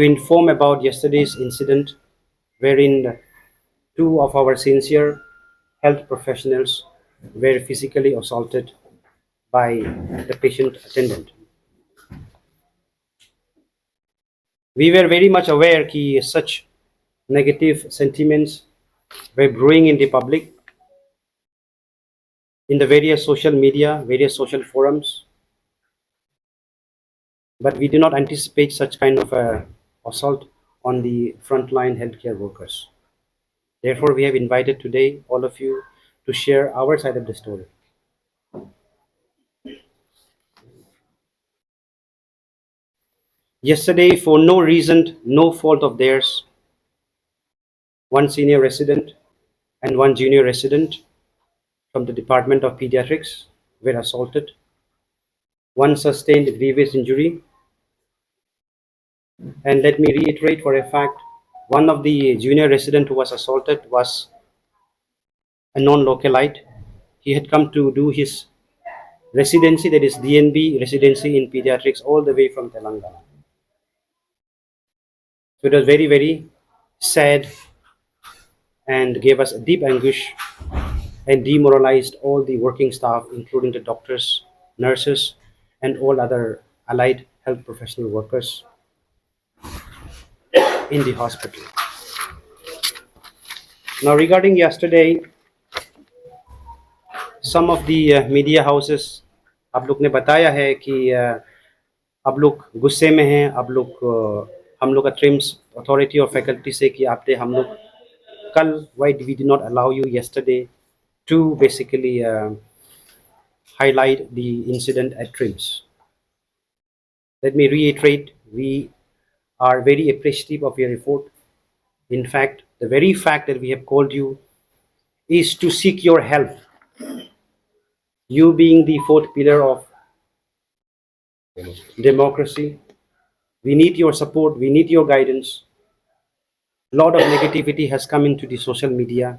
to inform about yesterday's incident wherein two of our sincere health professionals were physically assaulted by the patient attendant. We were very much aware that such negative sentiments were brewing in the public, in the various social media, various social forums, but we do not anticipate such kind of assault on the frontline healthcare workers. Therefore, we have invited today all of you to share our side of the story. Yesterday, for no reason, no fault of theirs, one senior resident and one junior resident from the Department of Pediatrics were assaulted. One sustained a grievous injury. And let me reiterate for a fact, one of the junior resident who was assaulted was a non-localite. He had come to do his residency, that is DNB residency in pediatrics, all the way from Telangana. So it was very, very sad and gave us a deep anguish and demoralized all the working staff, including the doctors, nurses, and all other allied health professional workers in the hospital. Now, regarding yesterday, some of the media houses, आप लोग ने बताया है कि आप लोग गुस्से में हैं, आप लोग हम लोग का ट्रिम्स अथॉरिटी और फैकल्टी से कि आपने हम लोग कल why we did not allow you yesterday to basically highlight the incident at TRIMS. Let me reiterate, we are very appreciative of your effort. In fact, the very fact that we have called you is to seek your help. You being the fourth pillar of democracy, we need your support, we need your guidance. A lot of negativity has come into the social media,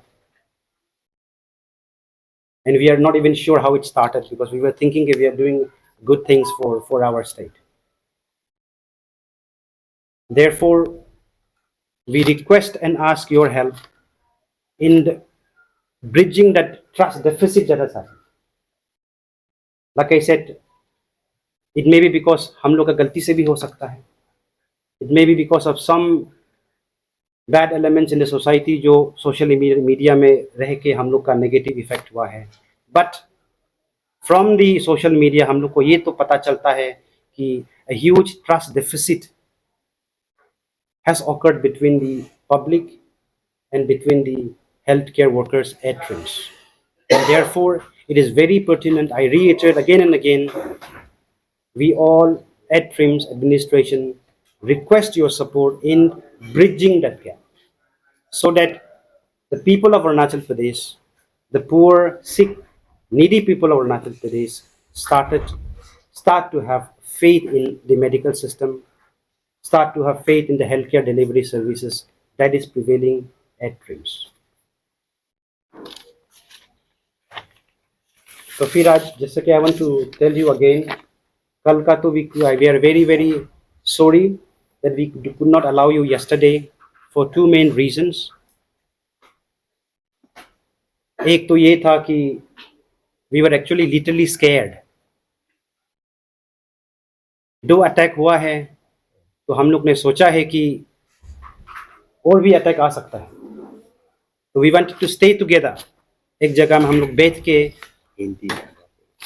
and we are not even sure how it started, because we were thinking we are doing good things for our state. Therefore, we request and ask your help in bridging that trust deficit that has happened. Like I said, it may be because हम लोग का गलती से भी हो सकता है. It may be because of some bad elements in the society जो social media में रह के हम लोग का negative effect हुआ है. But from the social media हम लोग को ये तो पता चलता है कि a huge trust deficit has occurred between the public and between the healthcare workers at TRIMS. And therefore, it is very pertinent, I reiterate again and again, we all at TRIMS administration request your support in bridging that gap, so that the people of Arunachal Pradesh, the poor, sick, needy people of Arunachal Pradesh start to have faith in the medical system, start to have faith in the healthcare delivery services that is prevailing at TRIMS. So Firaj, जैसे कि I want to tell you again, कल का तो we are very, very sorry that we could not allow you yesterday for two main reasons. एक तो ये था कि we were actually literally scared. दो अटैक हुआ है तो हम लोग ने सोचा है कि और भी अटैक आ सकता है, तो we wanted to stay together. एक जगह में हम लोग बैठ के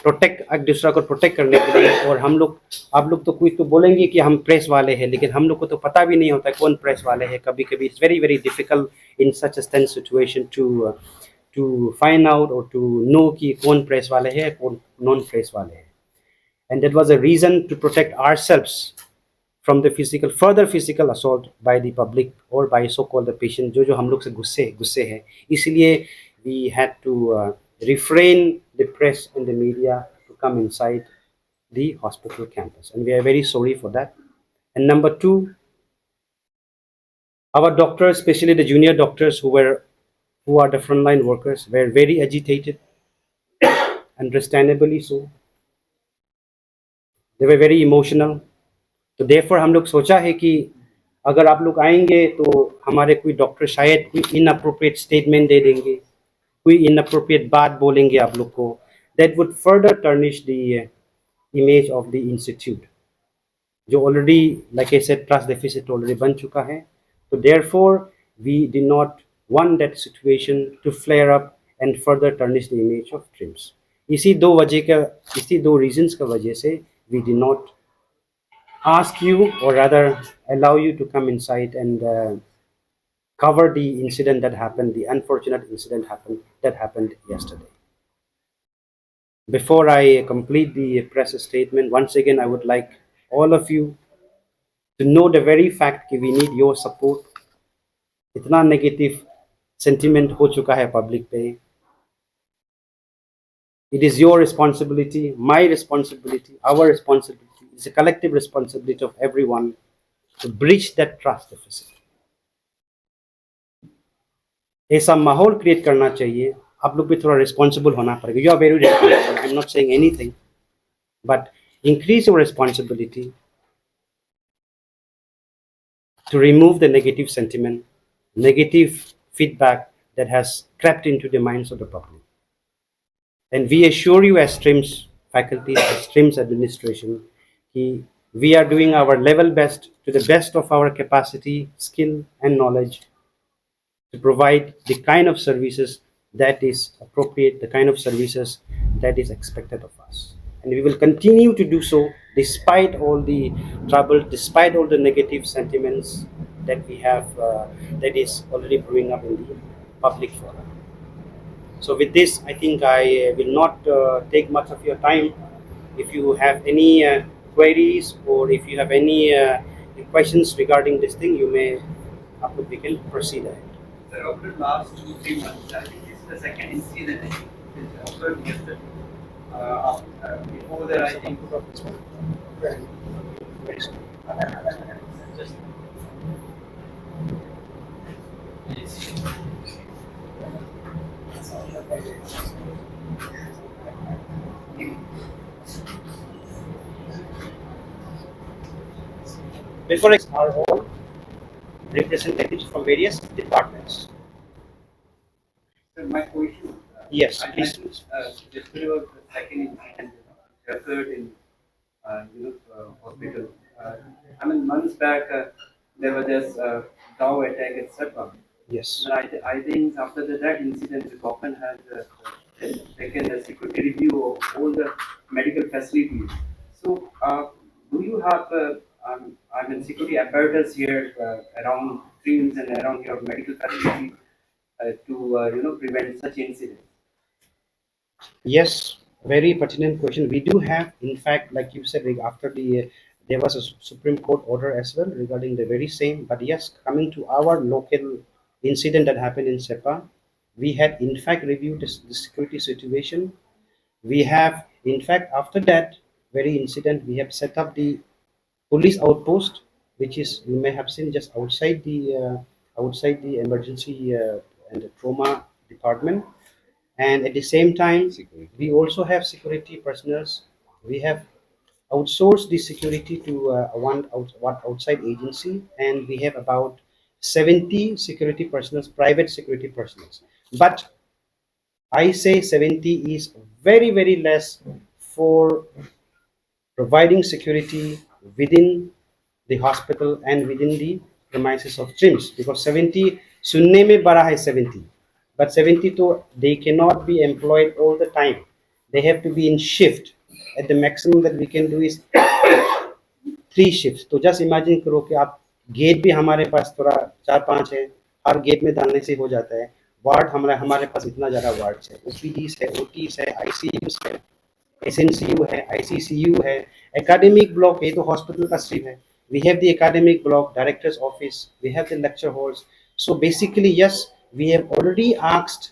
प्रोटेक्ट, एक दूसरा को प्रोटेक्ट करने के लिए. और हम लोग, आप लोग तो कुछ तो बोलेंगे कि हम प्रेस वाले हैं, लेकिन हम लोग को तो पता भी नहीं होता कौन प्रेस वाले हैं. कभी कभी it's very very difficult in such a tense situation to find out और टू नो कि कौन प्रेस वाले हैं, कौन नॉन प्रेस वाले हैं. And that was a reason to protect ourselves from the further physical assault by the public or by so-called the patient, जो हम लोग से गुस्से हैं. इसलिए we had to refrain the press and the media to come inside the hospital campus, and we are very sorry for that. And number two, our doctors, especially the junior doctors who are the frontline workers, were very agitated, understandably so. They were very emotional. तो therefore हम लोग सोचा है कि अगर आप लोग आएंगे तो हमारे कोई डॉक्टर शायद कोई इनअप्रोप्रिएट स्टेटमेंट दे देंगे, कोई इनअप्रोप्रिएट बात बोलेंगे आप लोग को, that would further tarnish the image of the institute, जो already like I said trust deficit already बन चुका है. तो therefore we did not want that situation to flare up and further tarnish the image of TRIMS. इसी दो reasons का वजह से we did not ask you, or rather allow you to come inside and cover the incident that happened, the unfortunate incident that happened yesterday. Before I complete the press statement, once again I would like all of you to know the very fact that we need your support. इतना negative sentiment हो चुका है public पे. It is your responsibility, my responsibility, our responsibility. It's a collective responsibility of everyone to bridge that trust deficit. ऐसा माहौल create करना चाहिए. आप लोग भी थोड़ा रिस्पॉन्सिबल होना पड़ेगा. You are very responsible. I am not saying anything, but increase your responsibility to remove the negative sentiment, negative feedback that has crept into the minds of the public. And we assure you as STRIMS faculty, as STRIMS administration, we are doing our level best to the best of our capacity, skill and knowledge to provide the kind of services that is appropriate, the kind of services that is expected of us. And we will continue to do so despite all the trouble, despite all the negative sentiments that we have, that is already brewing up in the public forum. So with this, I think I will not take much of your time. If you have any queries, or if you have any questions regarding this thing, you may, we can proceed ahead. Sir, over the last 2-3 months, I think this is the second incident which occurred yesterday. Before that, I think. Just. Before I are all representatives from various departments. Sir, my question. Yes, please. Yesterday was the second incident occurred in hospital. I mean, months back there was this cow attack at Sepa. Yes. And I think after that incident, the government has taken a security review of all the medical facilities. So, do you have security apparatus here around streams and around your medical facility to prevent such incidents? Yes, very pertinent question. We do have, in fact, like you said, after the there was a Supreme Court order as well regarding the very same. But yes, coming to our local incident that happened in SEPA, we had in fact reviewed the security situation. We have, in fact, after that very incident, we have set up the police outpost, which is, you may have seen, just outside the emergency and the trauma department. And at the same time, we also have security personnel. We have outsourced the security to one outside agency, and we have about 70 security personnel, private security personnel. But I say 70 is very, very less for providing security within the hospital and within the premises of gyms, because 70 सुनने में बड़ा है 70, but 70 तो they cannot be employed all the time. They have to be in shift. At the maximum that we can do is 3 shifts. तो just imagine करो कि आप gate भी हमारे पास थोड़ा 4-5 है, हर गेट में डालने से हो जाता है. वार्ड हमारे पास इतना ज़्यादा वार्ड है, ओपीडीज है, ओटीज है, आईसीयूज है, एसएनसीयू है, आईसीसीयू है, एकेडमिक ब्लॉक, ये तो हॉस्पिटल का स्ट्रीम है. We have the academic block, director's office, we have the lecture halls. So basically, yes, we have already asked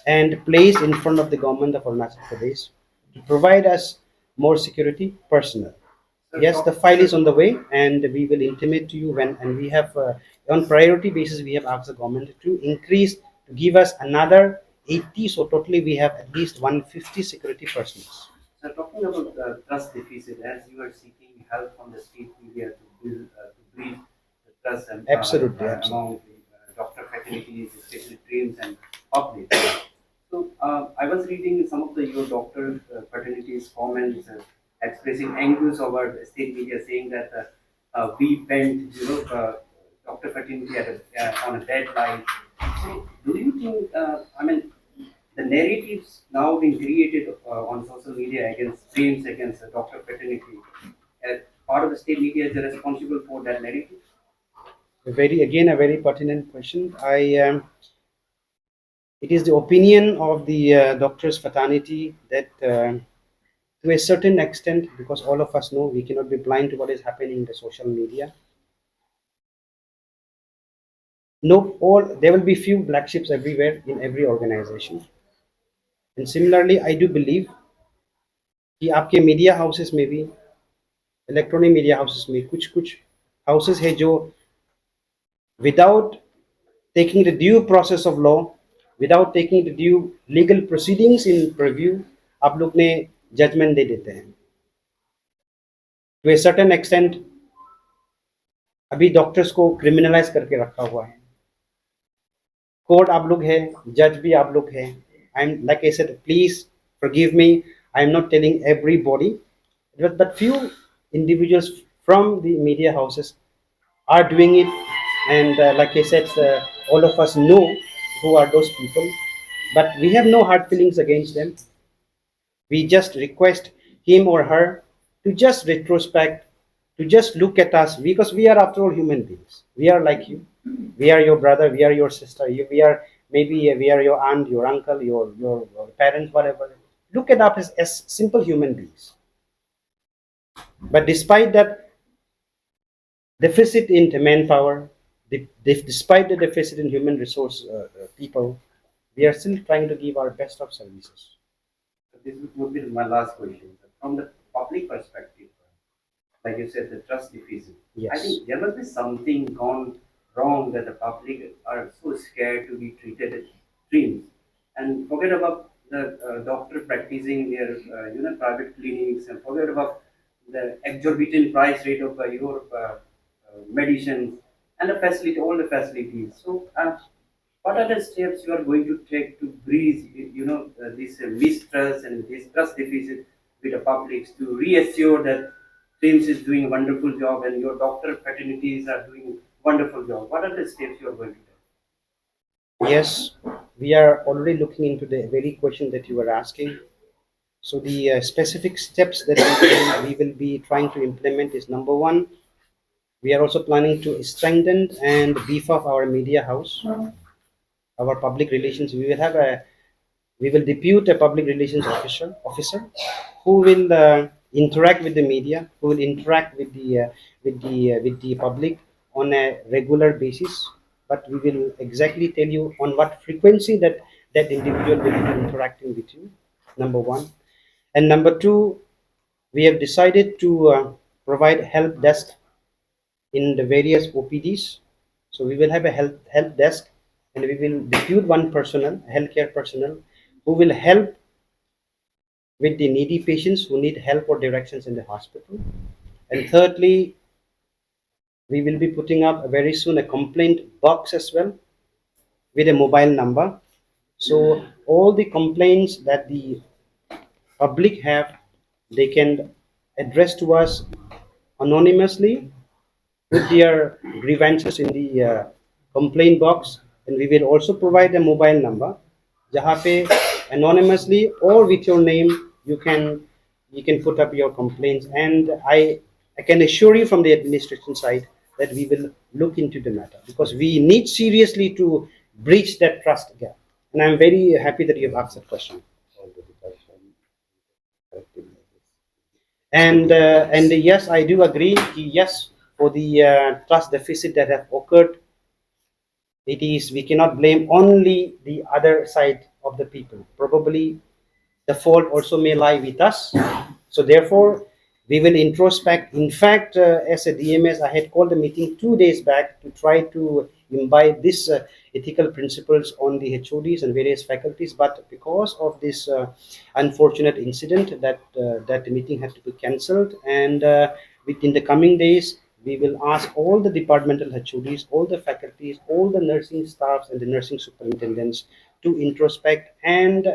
and placed in front of the government of Arunachal Pradesh to provide us more security personnel. Yes, the file is on the way, and we will intimate to you when. And we have, on priority basis, we have asked the government to increase, to give us another 80. So totally, we have at least 150 security personnel. So talking about the trust deficit, as you are seeking help from the state media to to breach the trust and, Absolutely, among the doctor faculties, especially trains and public. So I was reading some of the your doctor fraternities comments expressing anguish over the state media, saying that we bent, doctor fraternity at on a deadline. So do you think? I mean, the narratives now being created on social media against streams against the doctor fraternity. Part of the state media is responsible for that narrative. a very pertinent question. It is the opinion of the doctor's fraternity that, to a certain extent, because all of us know we cannot be blind to what is happening in the social media. No, all there will be few black ships everywhere in every organization. And similarly, I do believe कि आपके media houses में भी, electronic media houses में कुछ कुछ houses है जो without taking the due process of law, without taking the due legal proceedings in review, आप लोग ने जजमेंट दे देते हैं. To a certain extent, अभी डॉक्टर्स को क्रिमिनलाइज करके रखा हुआ है. कोर्ट आप लोग है, जज भी आप लोग है. I'm like I said, please forgive me. I'm not telling everybody, but few individuals from the media houses are doing it, and like I said, all of us know who are those people. But we have no hard feelings against them. We just request him or her to just retrospect, to just look at us, because we are after all human beings. We are like you. We are your brother, we are your sister, we are maybe we are your aunt, your uncle, your parents, whatever. Look at us as simple human beings. But despite that deficit in manpower, despite the deficit in human resource people, we are still trying to give our best of services. This would be my last question. From the public perspective, like you said, the trust deficit. Yes. I think there must be something gone wrong that the public are so scared to be treated as dreams. And forget about the doctor practicing their private clinics, and forget about the exorbitant price rate of your medicines and the facility, all the facilities. So what are the steps you are going to take to breach, this mistrust and this trust deficit with the publics, to reassure that TRIMS is doing a wonderful job and your doctor fraternities are doing wonderful job? What are the steps you are going to take? Yes, we are already looking into the very question that you were asking. So the specific steps that we will be trying to implement is, number one, we are also planning to strengthen and beef up our media house, our public relations. We will depute a public relations officer who will interact with the media, who will interact with the public on a regular basis. But we will exactly tell you on what frequency that individual will be interacting with you. Number one. And number two, we have decided to provide help desk in the various OPDs. So we will have a help desk, and we will depute one personnel, healthcare personnel, who will help with the needy patients who need help or directions in the hospital. And thirdly, we will be putting up very soon a complaint box as well with a mobile number. So all the complaints that the public have, they can address to us anonymously, put their grievances in the complaint box, and we will also provide a mobile number जहाँ पे anonymously or with your name you can put up your complaints. And I can assure you from the administration side that we will look into the matter, because we need seriously to breach that trust gap. And I'm very happy that you have asked that question. And yes, I do agree. Yes, for the trust deficit that have occurred, we cannot blame only the other side of the people. Probably the fault also may lie with us. So therefore, we will introspect. In fact, as a DMS, I had called a meeting 2 days back to try to imbibe this ethical principles on the HODs and various faculties. But because of this unfortunate incident, that meeting had to be cancelled. And within the coming days, we will ask all the departmental HODs, all the faculties, all the nursing staffs and the nursing superintendents to introspect and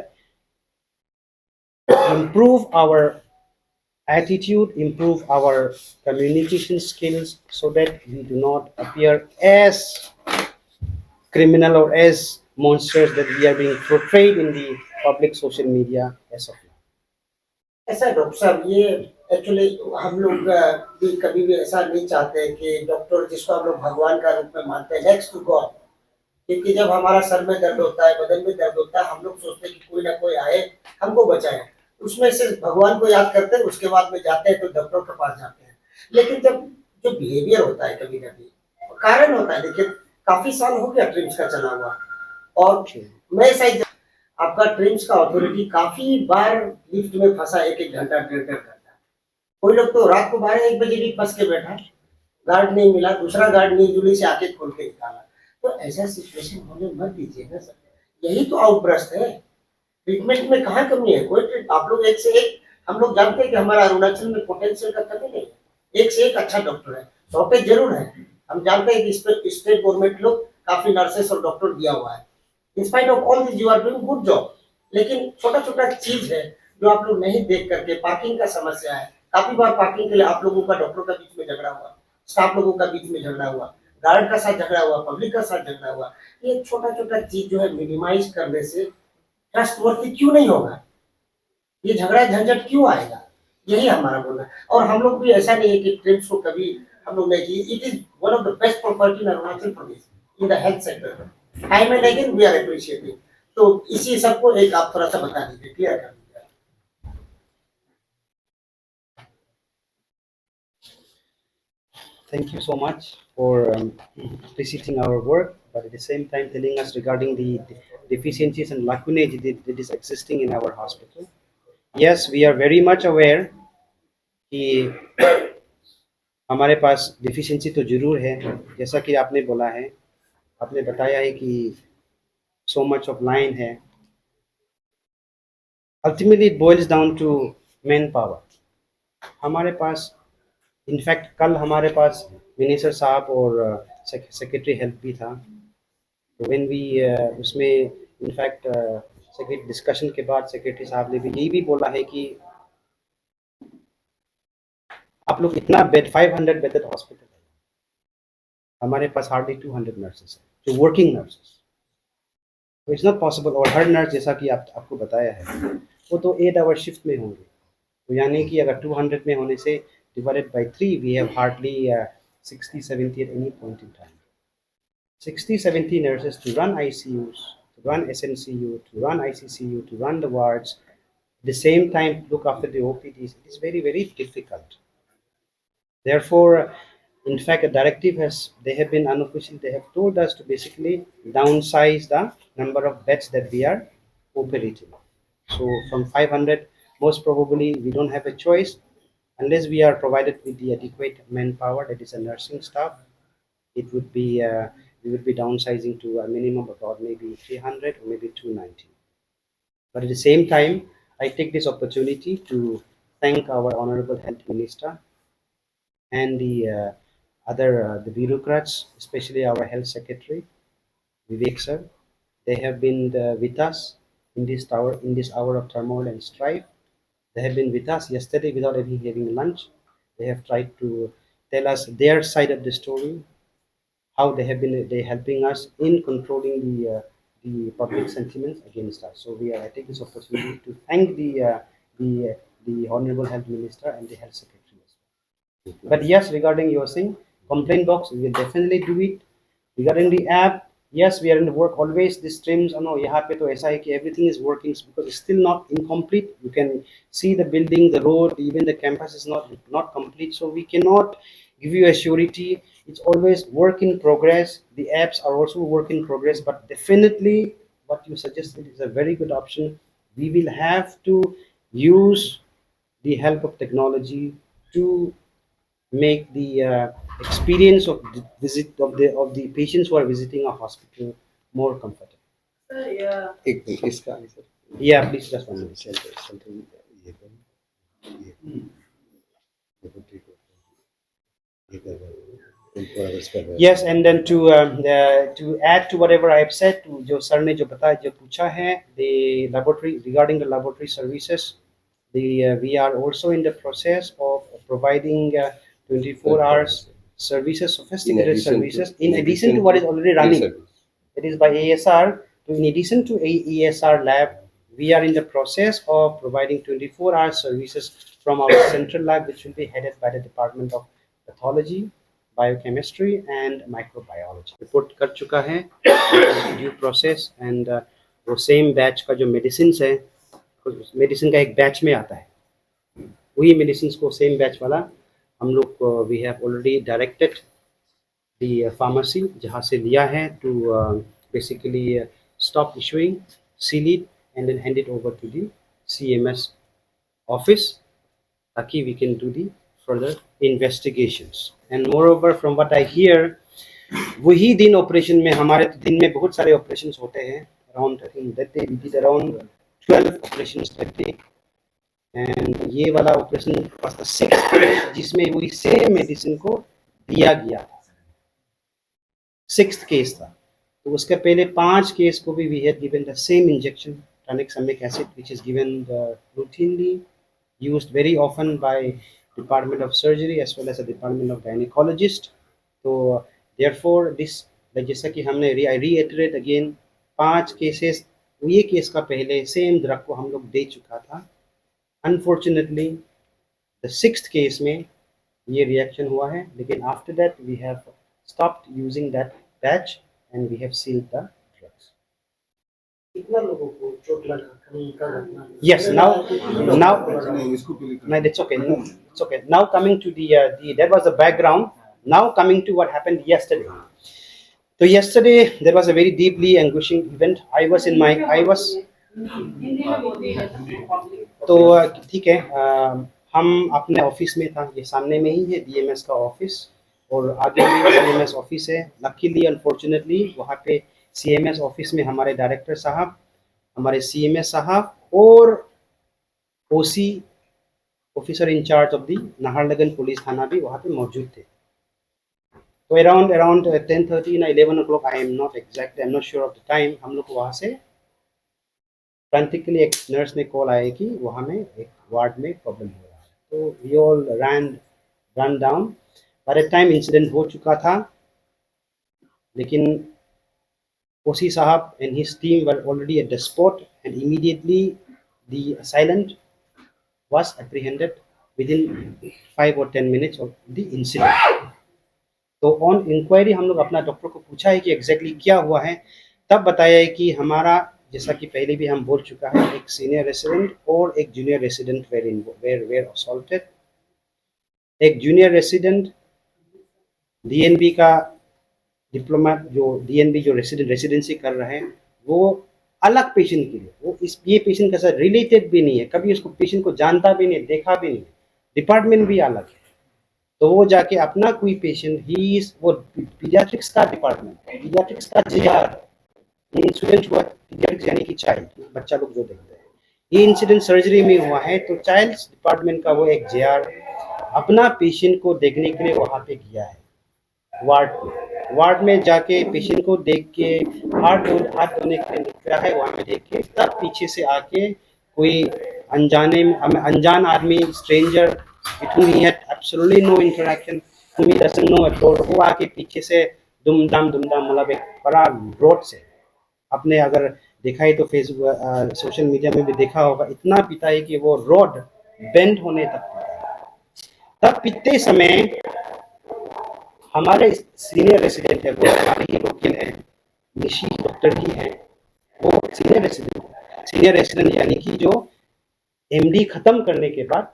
improve our attitude, improve our communication skills so that we do not appear as criminal or as monsters that we are being portrayed in the public social media as of now. ऐसा है doctor साहब, ये actually हम लोग भी कभी भी ऐसा नहीं चाहते कि डॉक्टर जिसको हम लोग भगवान का रूप में मानते हैं, नेक्स्ट टू गॉड, क्योंकि जब हमारा सर में दर्द होता है, बदन में दर्द होता है, हम लोग सोचते हैं कि कोई ना कोई आए हमको बचाए, उसमें से भगवान को याद करते हैं, उसके बाद में जाते हैं तो डॉक्टर के पास जाते हैं। लेकिन जब जो बिहेवियर होता है कभी कभी कारण होता है, देखिए काफी साल हो गया ट्रिम्स का चला हुआ, और मैं शायद आपका ट्रिम्स का अथॉरिटी काफी बार लिफ्ट में फंसा, एक एक घंटा डेढ़ डेढ़ घंटा, कोई लोग तो रात को 12-1 बजे भी फंस के बैठा, गार्ड नहीं मिला, दूसरा गार्ड मिलजुली से आके खोल के निकाला। तो ऐसा सिचुएशन होने मत दीजिए ना सर, यही तो आउटब्रस्ट है। ट्रीटमेंट में कहाँ कमी है? कोई आप लोग एक से एक, हम लोग जानते हैं कि हमारा अरुणाचल में पोटेंशियल का कमी नहीं है, एक से एक अच्छा डॉक्टर है, शॉर्टेज जरूर है, हम जानते हैं कि स्टेट गवर्नमेंट लोग काफी नर्सेस और डॉक्टर दिया हुआ है, in spite of all this you are doing good job. लेकिन छोटा छोटा चीज है जो आप लोग नहीं देख करके, पार्किंग का समस्या है, काफी बार पार्किंग के लिए आप लोगों का डॉक्टर का बीच में झगड़ा हुआ, स्टाफ लोगों का बीच में झगड़ा हुआ, गार्ड का साथ झगड़ा हुआ, पब्लिक का साथ झगड़ा हुआ। ये छोटा छोटा चीज जो है मिनिमाइज करने से ट्रस्टवर्थी क्यों नहीं होगा, ये झगड़ा झंझट क्यों आएगा, यही हमारा बोलना है। और हम लोग भी ऐसा नहीं है कि ट्रिम्स को कभी हम लोग नहीं किए, it is one of the best property in Arunachal Pradesh in the health sector, time and again we are appreciating. तो इसी सबको एक आप थोड़ा सा बता दीजिए, क्लियर कर दीजिए। Thank you so much for appreciating our work, but at the same time telling us regarding the deficiencies and lacunae that is existing in our hospital. Yes, we are very much aware कि हमारे पास deficiency तो जरूर है, जैसा कि आपने बोला है, आपने बताया है कि so much of line है. Ultimately it boils down to manpower. हमारे पास इनफैक्ट कल हमारे पास मिनिस्टर साहब और सेक्रेटरी हेल्थ भी था, तो व्हेन वी उसमें इनफैक्ट सेक्रेटरी डिस्कशन के बाद सेक्रेटरी साहब ने भी यही भी बोला है कि आप लोग इतना बेड 500 बेडेड हॉस्पिटल है, हमारे पास हार्डली 200 नर्सेस है जो वर्किंग नर्सेस, तो इट्स नॉट पॉसिबल। और हर नर्स जैसा कि आपको बताया है वो तो 8 आवर शिफ्ट में होंगे, तो यानी कि अगर 200 में होने से divided by 3 we have hardly 60-70 at any point in time. 60-70 nurses to run ICUs, to run SNCU, to run ICCU, to run the wards, at the same time look after the OPDs. It is very, very difficult. Therefore, in fact, a directive they have been unofficial, they have told us to basically downsize the number of beds that we are operating. So from 500, most probably we don't have a choice unless we are provided with the adequate manpower, that is a nursing staff. It would be we would be downsizing to a minimum of about maybe 300 or maybe 290. But at the same time, I take this opportunity to thank our Honorable Health Minister and the the bureaucrats, especially our Health Secretary, Vivek sir. They have been with us in this hour of turmoil and strife. They have been with us yesterday without even having lunch. They have tried to tell us their side of the story, how they helping us in controlling the public sentiments against us. So I take this opportunity to thank the Honorable Health Minister and the Health Secretary as well. But yes, regarding your thing, complaint box, we will definitely do it. Regarding the app, yes, we are in the work always. The streams, no, यहाँ पे तो ऐसा है कि everything is working because it's still not incomplete. You can see the building, the road, even the campus is not complete. So we cannot give you a surety. It's always work in progress. The apps are also work in progress. But definitely, what you suggested is a very good option. We will have to use the help of technology to make the experience of the visit of the patients who are visiting a hospital more comfortable. एक इसका answer Yeah, please just one minute. something ये करो, ये ठीक हो, ये कर रहा है। 24 hours per day. Yes, and then to add to whatever I've said, to जो सर ने जो बताया जो पूछा है, the laboratory regarding the laboratory services, we are also in the process of providing 24 hours services, sophisticated services, in addition to what is already running. service. It is by ASR. In addition to ASR lab, we are in the process of providing 24-hour services from our central lab, which will be headed by the Department of Pathology, Biochemistry and Microbiology. Report कर चुका है due process and वो same batch का जो medicine है, medicine का एक batch में आता है, वही मेडिसिन को सेम बैच वाला हम लोग we have already directed the pharmacy जहाँ से लिया है to basically stop issuing, seal it and then hand it over to the CMS office ताकि we can do the further investigations. And moreover, from what I hear, वही दिन operation में हमारे दिन में बहुत सारे ऑपरेशंस होते हैं, around I think that day we did around 12 operations that day, and ये वाला ऑपरेशन was the 6th जिसमें वही सेम मेडिसिन को दिया गया, 6th केस था. तो उसके पहले 5 केस को भी we had given the same injection tranexamic acid, which is given routinely, used very often by Department of Surgery as well as the Department of Gynecologist. तो therefore this, जैसा कि हमने I reiterate again, 5 केसेस, ये case का पहले same drug को हम लोग दे चुका था. Unfortunately, the 6th केस में ये रिएक्शन हुआ है, लेकिन after that we have stopped using that batch and we have sealed the drugs. कितना लोगों को चोट लगा कहीं का घटना? Yes, no, it's okay. No, it's okay. Now coming to the that was the background. Now coming to what happened yesterday. So yesterday there was a very deeply anguishing event. तो ठीक है, हम अपने ऑफिस में था, ये सामने में ही है DMS का ऑफिस और आगे भी CMS ऑफिस है. लकीली अनफॉर्चुनेटली वहाँ पे CMS ऑफिस में हमारे डायरेक्टर साहब, हमारे CMS साहब और OC officer incharge of the Naharlagun police थाना भी वहाँ पे मौजूद थे. तो अराउंड 10:30 ना 11 o'clock, I am not sure of the time, हम लोग को वहाँ से फ्रैंटिकली एक नर्स ने कॉल आया कि वहाँ में एक वार्ड में प्रॉब्लम हो रहा है. तो we all run down. By the time incident हो चुका था, लेकिन OC साहब and his team were already at the spot and immediately the assailant was apprehended within 5 or 10 minutes of the incident. तो ऑन इंक्वायरी हम लोग अपना doctor को पूछा है कि एग्जैक्टली क्या हुआ है, तब बताया है कि हमारा, जैसा कि पहले भी हम बोल चुका है, एक सीनियर रेसिडेंट और एक जूनियर रेसिडेंट वेर असॉल्टेड. एक जूनियर रेसिडेंट DNB का डिप्लोमा, जो DNB जो रेसिडेंसी कर रहे हैं, वो अलग पेशेंट के लिए, वो ये पेशेंट के साथ रिलेटेड भी नहीं है, कभी उसको पेशेंट को जानता भी नहीं, देखा भी नहीं, डिपार्टमेंट भी अलग है. तो वो जाके अपना कोई पेशेंट, वो पीडियाट्रिक्स का डिपार्टमेंट, पीडियाट्रिक्स का JR, ये इंसिडेंट हुआ पीडियाट्रिक्स यानी कि चाइल्ड, बच्चा लोग जो देखते हैं, ये इंसिडेंट सर्जरी में हुआ है. तो चाइल्ड्स डिपार्टमेंट का वो एक JR अपना पेशेंट को देखने के लिए वहाँ पे गया है वार्ड में जाके पेशेंट को देख के हाथ धोने के लिए निकला है, वहाँ पे देख के तब पीछे से आके कोई अनजान आदमी, stranger, between he had absolutely no interaction, whom he doesn't know at all, वो आके पीछे से दुमदाम मतलब एक बड़ा रोड से, आपने अगर देखा है तो फेसबुक सोशल मीडिया में भी देखा होगा, इतना पीता है कि वो रोड बेंड होने तक पीता है. तब पीते समय हमारे सीनियर रेसिडेंट है, वो हमारे ही लोकल है, निशी डॉक्टर ही है, वो सीनियर रेसिडेंट यानी कि जो MD खत्म करने के बाद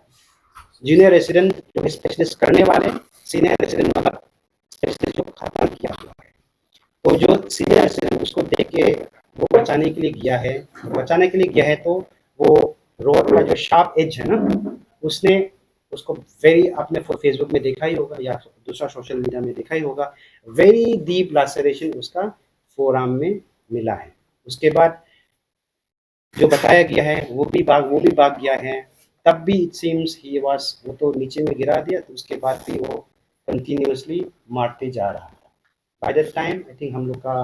जूनियर रेसिडेंट जो स्पेशलिस्ट करने वाले, सीनियर रेसिडेंट वाला स्पेशलिस्ट जो खत्म किया हुआ है, तो जो सीनियर रेसिडेंट उसको देख के वो बचाने के लिए गया है, तो वो रोड का जो शार्प एज है ना, उसने उसको आपने फेसबुक में देखा ही होगा या दूसरा सोशल मीडिया में देखा ही होगा, वेरी डीप लैसरेशन उसका फोरआर्म में मिला है. उसके बाद जो बताया गया है वो भी भाग गया है. तब भी इट सीम्स वो तो नीचे में गिरा दिया, तो उसके बाद भी वो कंटिन्यूसली मारते जा रहा था। By that time I think हम लोग का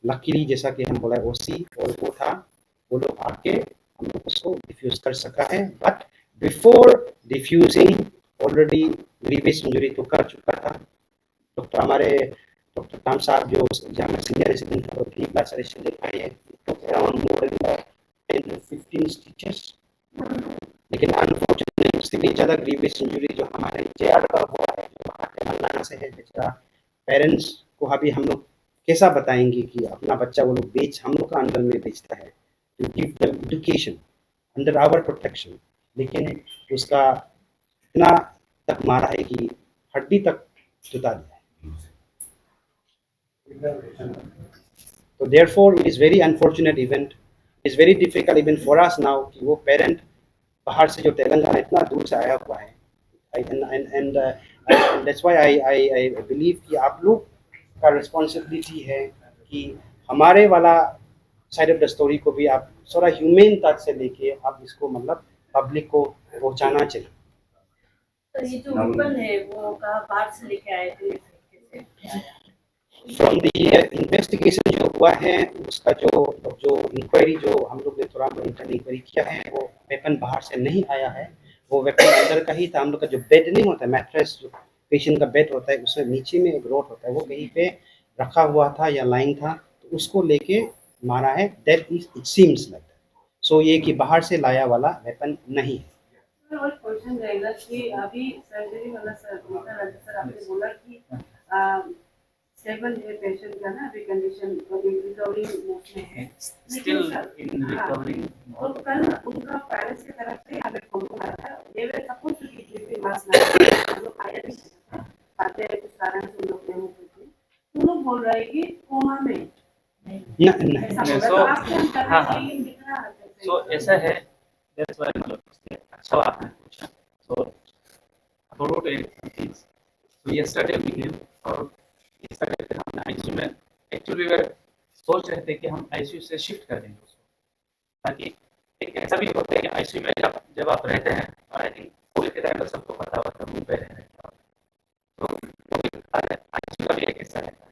लकीली जैसा कि हम बोला ओसी और वो था, वो लोग आके हम लोग उसको डिफ्यूज कर सका है। But before diffusing already grievous injury तो कर चुका था। डॉक्टर हमारे डॉक्टर खान साहब जो जहाँ में सीनियर रेसिडेंट थे, 3 लैसेरेशन दिखाई है, around more than 10 to 15 stitches. लेकिन अनफॉर्चुनेटली उससे भी ज़्यादा ग्रीवियस इंजरी जो हमारे जेआर का हुआ है, जो हमारे मरना से है बेचारा। पेरेंट्स को अभी हम लोग कैसा बताएंगे कि अपना बच्चा वो लोग हम लोग का अंडर में बेचता है, to give the education under our protection, लेकिन उसका इतना तक मारा है कि हड्डी तक जुटा दिया है। तो therefore it is very unfortunate event. It's very difficult even for us now कि वो पेरेंट बाहर से जो तेलंगाना इतना दूर से आया हुआ है, and that's why I believe कि आप लोग का रिस्पॉन्सिबिलिटी है कि हमारे वाला साइड ऑफ द स्टोरी को भी आप थोड़ा ह्यूमेन टच से लेके आप इसको मतलब पब्लिक को पहुंचाना चाहिए। तो ये जो वेपन है वो कहाँ बाहर से लेके आए थे, कैसे आया? फ्रॉम द इन्वेस्टिगेशन जो हुआ है, उसका जो इंक्वायरी जो हम लोग ने थोड़ा इंटरनल इंक्वायरी किया है, वो वेपन बाहर से नहीं आया है, वो वेपन अंदर का ही था। हम लोग का जो बेड नहीं होता है, मैट्रेस जो पेशेंट का बेड होता है, उसमें नीचे में एक रोड होता है, वो कहीं पे रखा हुआ था या लाइन था, तो उसको लेके मारा है। That is it seems like that. So ये कि बाहर से लाया वाला वेपन नहीं है। सर और क्वेश्चन रहेगा कि अभी सर्जरी वाला सर आपने बोला कि स्टेबल है पेशेंट का ना, अभी कंडीशन रिकवरी मोड में है, Still in recovery और कल उनका पेरेंट्स की तरफ से हमें फोन आया था, ये वे सब कुछ की मास ना हम लोग आया नहीं आते कुछ कारण से लोग नहीं होते, तो लोग बोल रहे हैं कि कोमा में ऐसा बोला, तो आप क्या कर हाँ, रहे हाँ। हैं दिखना so ऐसा है, that's why मतलब अच्छा आपने पूछा। so about some things, so yesterday we came और yesterday हमने आईसीयू में एक्चुअली सोच रहे थे कि हम आईसीयू से शिफ्ट कर देंगे उसको, ताकि एक ऐसा भी होता है कि आईसीयू में जब आप रहते हैं, और आई थिंक कोविड के टाइम पर सबको पता होता है रूम पे रह रहे हैं, तो आईसीयू का भी एक ऐसा रहता है,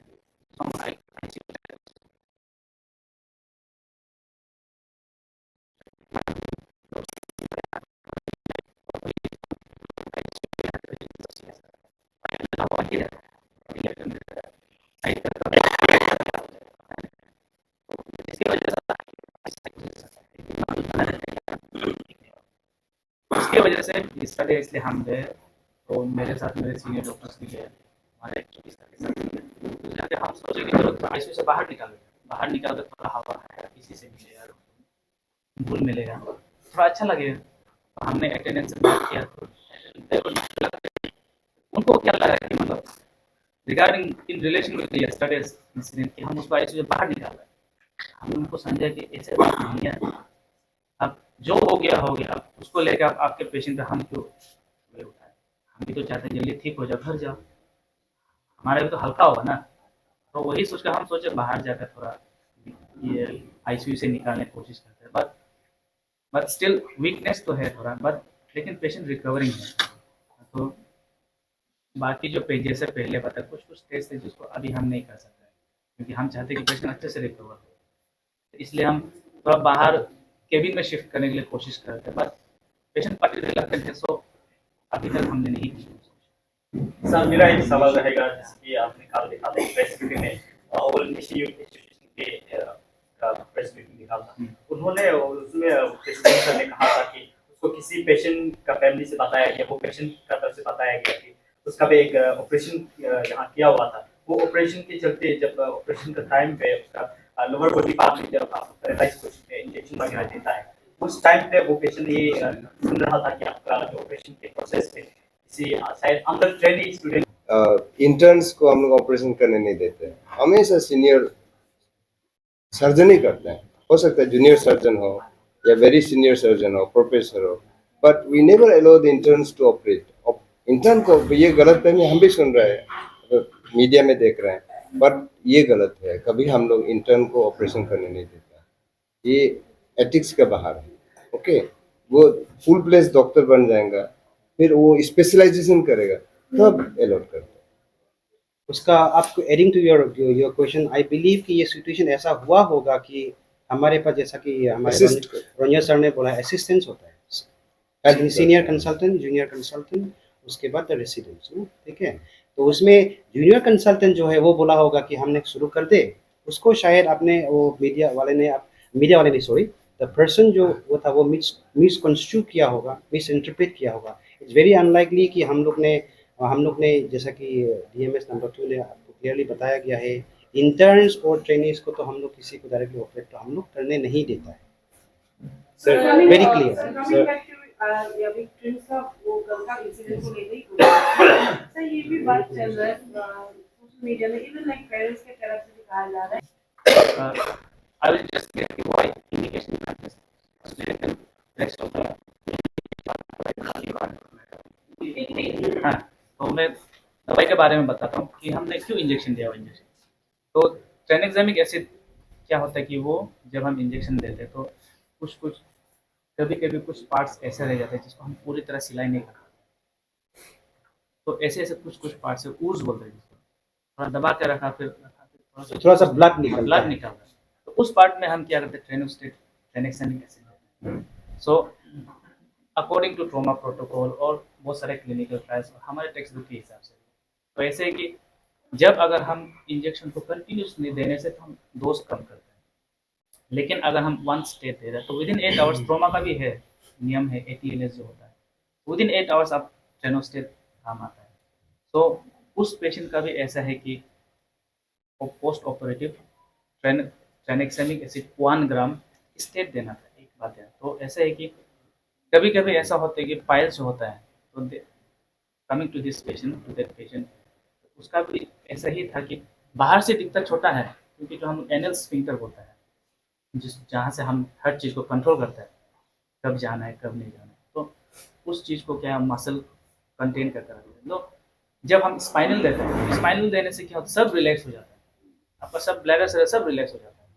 तो हम आईसीयू उसकी वजह से इसलिए हम गए, तो मेरे साथ मेरे सीनियर डॉक्टर्स भी गए, हमारे तो जाके हम सोचे कि चलो आईसीयू से बाहर निकाल कर थोड़ा हवा है, किसी से मिलेगा, घुल मिलेगा, थोड़ा अच्छा लगेगा। तो हमने अटेंडेंस से बात किया, तो उनको क्या लगा कि मतलब regarding in relation with yesterday's incident कि हम उसको आईसीयू से बाहर निकाल रहे हैं। हमने उनको समझा कि ऐसे बात नहीं है, अब जो हो गया हो गया, उसको लेकर आपके पेशेंट पे हम क्यों उठाए, हम भी तो चाहते हैं जल्दी ठीक हो जाओ, घर जाओ, हमारा भी तो हल्का होगा ना। तो वही सोचकर हम सोचे बाहर जाकर थोड़ा ये आईसीयू से निकालने की कोशिश करते हैं, बट स्टिल वीकनेस तो है थोड़ा, बट लेकिन पेशेंट रिकवरिंग है। तो बाकी जो जैसे पहले पता कुछ टेस्ट है जिसको अभी हम नहीं कर सकते, क्योंकि हम चाहते हैं कि पेशेंट अच्छे से रिकवर हो, इसलिए हम थोड़ा बाहर केबिन में शिफ्ट करने के लिए कोशिश करते हैं, बट पेशेंट पार्टिकुलर लगते हैं, सो अभी तक हमने नहीं की। सर मेरा एक सवाल रहेगा, जैसे कि आपने कल देखा था प्रेस मीटिंग में ऑल इंस्टीट्यूट के प्रेस मीटिंग निकाला, उन्होंने उसमें प्रेसिडेंट सर ने कहा था कि उसको किसी पेशेंट का फैमिली से बताया गया, वो पेशेंट का तरफ से बताया गया कि उसका भी एक ऑपरेशन यहाँ किया हुआ था, वो ऑपरेशन के चलते जब ऑपरेशन का टाइम पे उसका लोअर बॉडी पार्ट में जब इंजेक्शन वगैरह देता है, उस टाइम पे वो पेशेंट ये सुन रहा था कि आपका ऑपरेशन के प्रोसेस पे किसी शायद अंडर ट्रेनिंग स्टूडेंट इंटर्न्स को हम लोग ऑपरेशन करने नहीं देते, हमेशा सीनियर सर्जन ही करते हैं। हो सकता है जूनियर सर्जन हो या वेरी सीनियर सर्जन हो, प्रोफेसर हो, but we never allow the interns to operate. Intern को ये गलत फहमी हम भी सुन रहे हैं, मीडिया में देख रहे हैं, बट ये गलत है, कभी हम लोग इंटर्न को ऑपरेशन करने नहीं देता, ये एथिक्स के बाहर है। ओके, वो फुल प्लेस डॉक्टर बन जाएगा, फिर वो स्पेशलाइजेशन करेगा तब अलाउड करते हैं। उसका आपको adding to your question, I believe कि ये सिचुएशन ऐसा हुआ होगा कि हमारे पास, जैसा कि हमारे Assist. रंजन सर ने बोला, असिस्टेंस होता है, सीनियर कंसल्टेंट, जूनियर कंसल्टेंट, उसके बाद रेसिडेंट्स, ठीक है। तो उसमें जूनियर कंसल्टेंट जो है वो बोला होगा कि हमने शुरू कर दे, उसको शायद आपने वो मीडिया वाले ने सॉरी, द पर्सन जो वो था वो मिसकंस्ट्रू किया होगा, मिस इंटरप्रेट किया होगा। इट्स वेरी अनलाइकली कि हम लोग ने जैसा कि DMS नंबर 2 ने आपको क्लियरली बताया गया है, इंटर्न्स और ट्रेनीज को तो हम लोग किसी को डायरेक्टली ऑपरेट तो हम लोग करने नहीं देता है। Very clear. Coming back to अभी ट्विंस का वो कल का इंसिडेंट को लेकर ही सर, ये भी बात चल रहा है सोशल मीडिया में, इवन लाइक पेरेंट्स के तरफ से भी कहा जा रहा है। I will just get the why indication practice. Rest of the हाँ, तो मैं दवाई के बारे में बताता हूँ कि हमने क्यों इंजेक्शन दिया। इंजेक्शन तो ट्रेनेक्सामिक एसिड क्या होता है कि वो जब हम इंजेक्शन देते हैं तो कुछ कभी कभी कुछ पार्ट्स ऐसे रह जाते हैं जिसको हम पूरी तरह सिलाई नहीं कर पाते। तो ऐसे कुछ पार्ट्स है, ऊर्ज बोलते हैं जिसको, थोड़ा दबा के रखा, फिर थोड़ा सा ब्लड निकलता ब्लड है। निकल रहा है, तो उस पार्ट में हम क्या करते हैं, tranexamic acid. So according to trauma protocol और बहुत सारे क्लिनिकल ट्रायल्स हमारे टेक्स्ट बुक के हिसाब से, तो ऐसे है कि जब अगर हम इंजेक्शन को कंटिन्यूसली देने से तो हम डोज कम करते हैं, लेकिन अगर हम वन स्टेट दे रहे हैं तो विदिन 8 आवर्स, ट्रॉमा का भी है नियम है, ATLS जो होता है, विदिन 8 आवर्स आप ट्रेनोस्टेट काम आता है। तो उस पेशेंट का भी ऐसा है कि पोस्ट ऑपरेटिव ट्रेनेक्सामिक एसिड 1 ग्राम स्टेट देना था, एक बात है। तो ऐसा है कि कभी कभी ऐसा होता है कि पाइल्स होता है, तो coming to this patient, to that patient, उसका भी ऐसा ही था कि बाहर से दिखता छोटा है, क्योंकि जो हम एनल स्फिंक्टर होता है, जहाँ से हम हर चीज़ को कंट्रोल करते हैं, कब जाना है कब नहीं जाना है, तो उस चीज़ को क्या मसल कंटेन करता है। तो जब हम स्पाइनल देते हैं, स्पाइनल देने से क्या होता है, सब रिलैक्स हो जाता है, आपका सब ब्लैडर से सब रिलैक्स हो जाता है।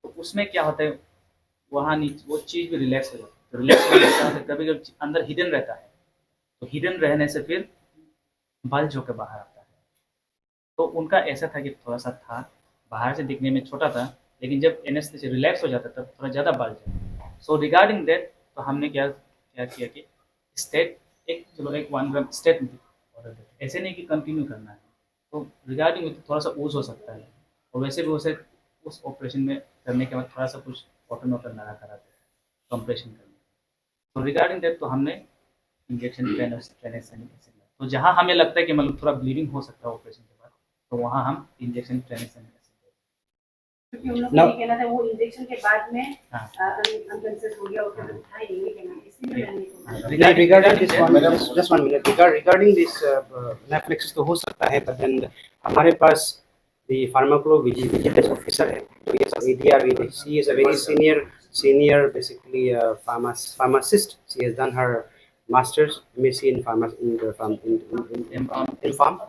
तो उसमें क्या होता है, वहाँ नीचे वो चीज़ भी रिलैक्स हो जाती है। तो रिलैक्स होने से क्या होता है, कभी कभी अंदर हिडन रहता है, तो हिडन रहने से फिर बल्ज होकर बाहर आता है। तो उनका ऐसा था कि थोड़ा सा था, बाहर से दिखने में छोटा था, लेकिन जब एनेस्थीसिया रिलैक्स हो जाता तब थोड़ा ज़्यादा बल्ज है। सो रिगार्डिंग दैट, तो हमने क्या किया कि स्टेट एक 1 ग्राम स्टेट ऑर्डर देते, ऐसे नहीं कि कंटिन्यू करना है। तो रिगार्डिंग थोड़ा सा ऊज हो सकता है, और वैसे भी उसे उस ऑपरेशन में करने के बाद थोड़ा सा कुछ कॉटन वॉटन लगा कराते हैं कंप्रेशन करने। तो रिगार्डिंग दैट तो हमने इंजेक्शन ट्रेनेक्सामिक एसिड, तो जहाँ हमें लगता है कि मतलब थोड़ा ब्लीडिंग हो सकता है ऑपरेशन के बाद, तो वहाँ हम इंजेक्शन ट्रेनेक्सामिक एसिड, क्योंकि हम लोग Now- ये कहना था वो इंजेक्शन के बाद में हाँ। अनकंसियस हो गया, उसके बाद उठाई नहीं, ये कहना है, इसलिए मैंने ये कहा। Regarding this one, just 1 minute. Regarding this Netflix तो हो सकता है, but then हमारे पास the pharmacovigilance officer है, तो ये सब ADR, she is a very senior basically pharmacist. She has done her masters MSc in pharmacy in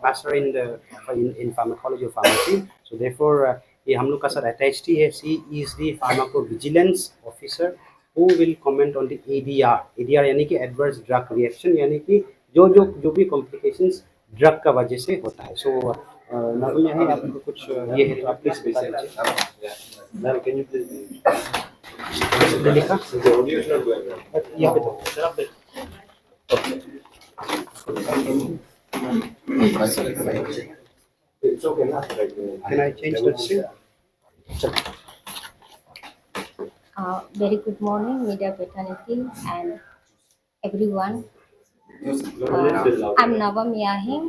master in pharmacology of pharmacy. So therefore ये हम लोग का साथ attached ही है. She is the pharmacovigilance officer who will comment on the ADR. ADR यानी कि adverse drug reaction, यानी कि जो भी complications ड्रग का वजह से होता है। सो नाज़िम यहाँ आपको कुछ ये है तो आप प्लीज बता दीजिए। मैम कैन यू प्लीज लिखा यहाँ पे तो सर आप can I change the screen? Very good morning, media fraternity and everyone. I'm Navam Yahin.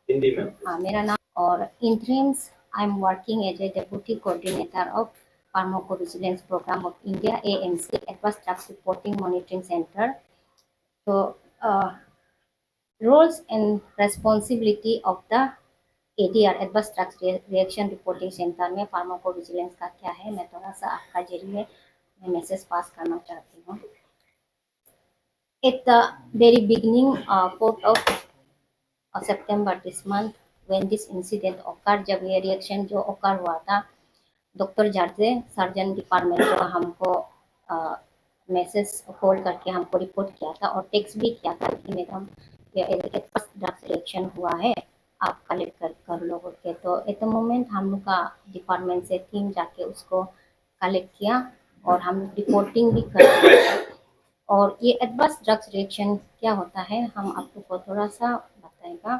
Hindi में मेरा नाम और इंटरिम्स I am working as a deputy coordinator of pharmacovigilance programme of India AMC advance drugs reporting monitoring centre. तो roles and responsibility of the ADR advance drugs reaction reporting centre में pharmacovigilance का क्या है, मैं थोड़ा सा आपका जरिए मैं मैसेज पास करना चाहती हूँ। At the very beginning, 4th of September this month, when this incident occurred, जब ये रिएक्शन जो occur हुआ था, डॉक्टर जार्जे सर्जन डिपार्टमेंट जो हमको मैसेज कॉल करके हमको रिपोर्ट किया था और टेक्स्ट भी किया था कि मैडम ड्रग्स रिएक्शन हुआ है, आप कलेक्ट कर लो बोल के। तो एट द मोमेंट हम लोग का डिपार्टमेंट से टीम जाके उसको कलेक्ट किया और हम रिपोर्टिंग भी कर रहे हैं। और ये एडवर्स ड्रग्स रिएक्शन क्या होता है हम आपको थोड़ा सा बताएगा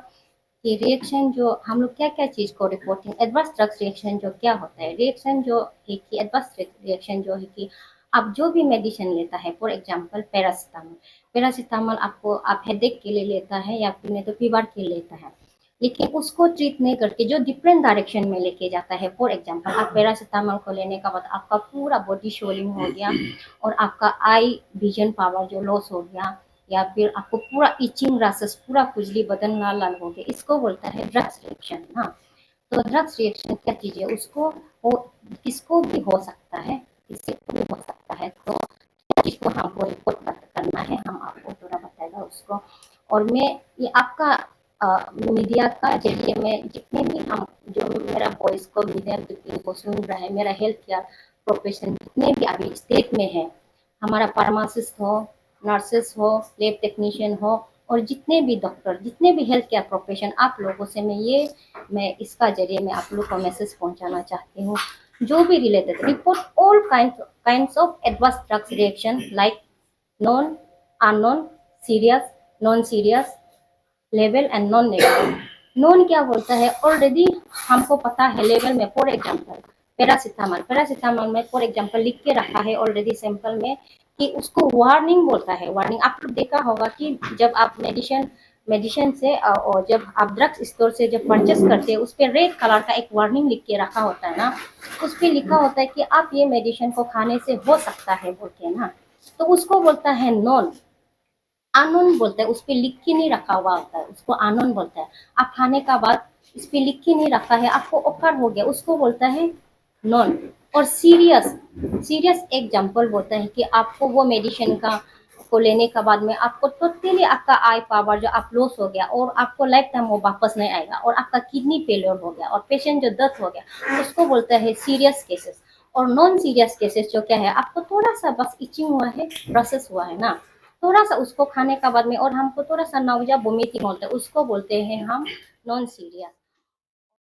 कि रिएक्शन जो हम लोग क्या क्या चीज़ को रिपोर्टिंग एडवर्स ड्रग्स रिएक्शन जो क्या होता है। रिएक्शन जो है कि एडवर्स रिएक्शन जो है कि आप जो भी मेडिसिन लेता है, फॉर एग्जांपल पैरासीटामोल आपको आप हेडेक के लिए लेता है या फिर नहीं तो फीवर के लिए लेता है, लेकिन उसको ट्रीट नहीं करके जो डिफरेंट डायरेक्शन में लेके जाता है। फॉर एग्जांपल आप पैरासीटामोल को लेने का बाद आपका पूरा बॉडी स्वेलिंग हो गया और आपका आई विजन पावर जो लॉस हो गया, या फिर आपको पूरा इचिंग रैशेस पूरा खुजली बदन लाल लाल हो गया, इसको बोलता है ड्रग्स रिएक्शन। हाँ, तो ड्रग्स रिएक्शन क्या चीज़ है, उसको वो किसको भी हो सकता है, किसी को भी हो सकता है। तो जिसको हमको रिपोर्ट करना है हम आपको थोड़ा बताएगा उसको। और मैं ये आपका मीडिया का जरिए में जितने भी हम जो मेरा वॉइस को मीडिया को सुन रहा है, मेरा हेल्थ केयर प्रोफेशन जितने भी अभी स्टेट में है, हमारा फार्मासिस्ट हो, नर्सेस हो, लैब टेक्नीशियन हो और जितने भी डॉक्टर, जितने भी हेल्थ केयर प्रोफेशन, आप लोगों से मैं इसका जरिए में आप लोग को मैसेज पहुंचाना चाहती हूँ। जो भी related report all kinds of adverse drugs reaction like non, unknown, serious, non serious, level and non level. Non क्या बोलता है, ऑलरेडी हमको पता है लेवल में। फॉर एग्जांपल पैरासीटामोल में फॉर एग्जांपल लिख के रखा है ऑलरेडी सैंपल में कि उसको वार्निंग बोलता है। वार्निंग आप लोग देखा होगा कि जब आप मेडिसिन से और जब आप ड्रग्स स्टोर से जब परचेस करते हैं उस पर रेड कलर का एक वार्निंग लिख के रखा होता है ना, उस पर लिखा होता है कि आप ये मेडिसिन को खाने से हो सकता है बोल के ना, तो उसको बोलता है नॉन। अननोन बोलता है, उस पर लिख के नहीं रखा हुआ होता है, उसको अननोन बोलता है। आप खाने का बाद इस पे लिख के नहीं रखा है, आपको ओकर हो गया, उसको बोलता है नॉन। और सीरियस एग्जाम्पल बोलता है कि आपको वो मेडिसिन को लेने के बाद में आपको टोटली आपका आई पावर जो आप लॉस हो गया और आपको लाइफ टाइम वो वापस नहीं आएगा और आपका किडनी फेलियर हो गया और पेशेंट जो डेथ हो गया, उसको बोलता है सीरियस केसेस। और नॉन सीरियस केसेस जो क्या है, आपको थोड़ा सा बस इचिंग हुआ है, प्रोसेस हुआ है ना, थोड़ा सा उसको खाने का बाद में और हमको थोड़ा सा नाउजा वोमिटिंग होता है, उसको बोलते हैं हम नॉन सीरियस।